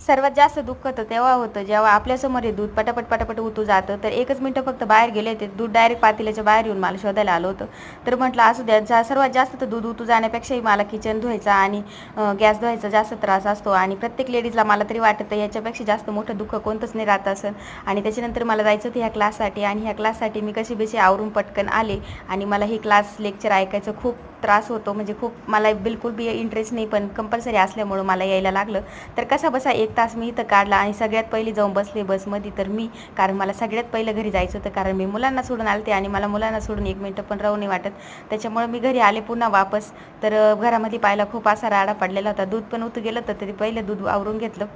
सर्वात जास्त दुःख तर तेव्हा होतं जेव्हा आपल्यासमोर हे दूध पटापट पटापट उतू जातं. तर एकच मिनटं फक्त बाहेर गेले ते दूध डायरेक्ट पातेल्याच्या बाहेर येऊन मला शोधायला आलं होतं. तर म्हटलं असू द्या, सर्वात जास्त तर दूध उतू जाण्यापेक्षाही मला किचन धुवायचा आणि गॅस धुवायचा जास्त त्रास असतो आणि प्रत्येक लेडीजला मला तरी वाटतं याच्यापेक्षा जास्त मोठं दुःख कोणतंच नाही राहत असेल. आणि त्याच्यानंतर मला जायचं होतं ह्या क्लाससाठी आणि ह्या क्लाससाठी मी कशी बेशी आवरून पटकन आले आणि मला ही क्लास लेक्चर ऐकायचं खूप त्रास होतो. म्हणजे खूप मला बिलकुल बी इंटरेस्ट नाही, पण कंपल्सरी असल्यामुळं मला यायला लागलं. तर कसा बसा 1 तास मी इथं काढला आणि सगळ्यात पहिली जाऊन बसले बसमध्ये तर मी, कारण मला सगळ्यात पहिलं घरी जायचं होतं, कारण मी मुलांना सोडून आलते आणि मला मुलांना सोडून 1 मिनटं पण राहू नाही वाटत. त्याच्यामुळे मी घरी आले पुन्हा वापस. तर घरामध्ये पाहिला खूप असा राडा पडलेला होता. दूध पण उतू गेलं तर तरी पहिलं दूध आवरून घेतलं.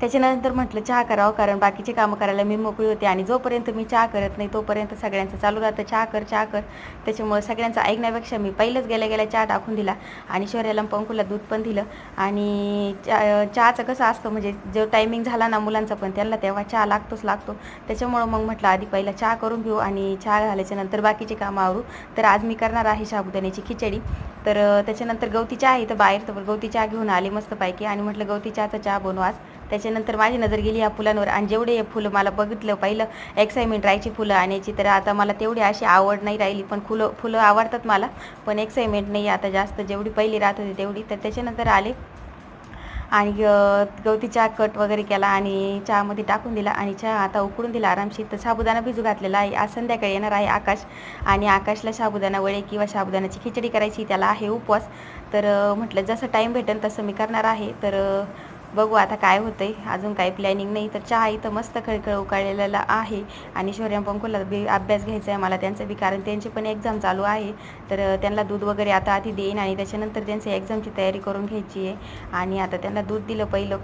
त्याच्यानंतर म्हटलं चहा करावं, कारण बाकीचे कामं करायला मी मोकळी होते आणि जोपर्यंत मी चहा करत नाही तोपर्यंत सगळ्यांचं चालू राहतं चहा कर चहा कर. त्याच्यामुळे सगळ्यांचं ऐकण्यापेक्षा मी पहिलंच गेल्या गेल्या चहा टाकून दिला आणि शौर्याला पंकुला दूध पण दिलं. आणि चहाचं कसं असतं, म्हणजे जो टायमिंग झाला ना मुलांचा पण त्यांना तेव्हा चहा लागतोच लागतो. त्याच्यामुळं मग म्हटलं आधी पहिला चहा करून घेऊ आणि चहा झाल्याच्या नंतर बाकीचे कामं आवरू. तर आज मी करणार आहे साबुदाण्याची खिचडी. तर त्याच्यानंतर गवती चहा आहे तर बाहेर, तर गवती चहा घेऊन आले मस्तपैकी आणि म्हटलं गवती चहाचा चहा बनवू आज. त्याच्यानंतर माझी नजर गेली या फुलांवर आणि जेवढे हे फुलं मला बघितलं पहिलं एक्साइटमेंट राहायची फुलं आणायची, तर आता मला तेवढी अशी आवड नाही राहिली. पण फुलं आवडतात मला, पण एक्साइटमेंट नाही आता जास्त जेवढी पहिली राहत होती तेवढी. तर त्याच्यानंतर आले आणि गवती चहा कट वगैरे केला आणि चहामध्ये टाकून दिला आणि चहा आता उकळून दिला आरामशीर. तर साबुदाणा भिजू घातलेला आहे. आज संध्याकाळी येणार आहे आकाश आणि आकाशला साबुदाणा वडे किंवा साबुदाण्याची खिचडी करायची, त्याला आहे उपवास. तर म्हटलं जसं टाईम भेटेल तसं मी करणार आहे. तर बघू आता काय होतंय, अजून काही प्लॅनिंग नाही. तर चहा इथं मस्त खळखळ उकळलेला आहे आणि शौर्य पंकुला बी अभ्यास घ्यायचा आहे मला त्यांचं बी, कारण त्यांची पण एक्झाम चालू आहे. तर त्यांना दूध वगैरे आता आधी देईन आणि त्याच्यानंतर त्यांची एक्झामची तयारी करून घ्यायची आहे. आणि आता त्यांना दूध दिलं पहिलं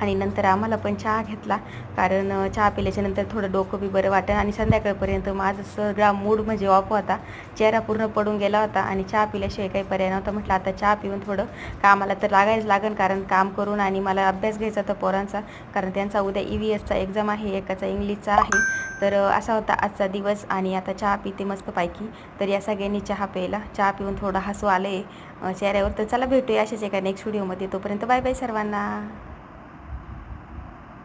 आणि नंतर आम्हाला पण चहा घेतला, कारण चहा पिल्याच्यानंतर थोडं डोकं बी बरं वाटेल. आणि संध्याकाळपर्यंत माझा सगळा मूड म्हणजे ऑफ होता, चेहरा पूर्ण पडून गेला होता आणि चहा पिल्याशिवाय काही पर्याय नव्हता. म्हटलं आता चहा पिऊन थोडं कामाला तर लागायच लागेल, कारण काम करून आणि मला अभ्यास घ्यायचा होता पोरांचा, कारण त्यांचा उद्या EVSचा एक्झाम आहे, एकाचा इंग्लिशचा आहे. तर असा होता आजचा दिवस आणि आता चहा पिते मस्तपैकी. तर या सगळ्यांनी चहा प्यायला, चहा पिऊन थोडं हसू आले चेहऱ्यावर. तर चला भेटूया अशाच एका नेक्स्ट व्हिडिओमध्ये. तोपर्यंत बाय बाय सर्वांना.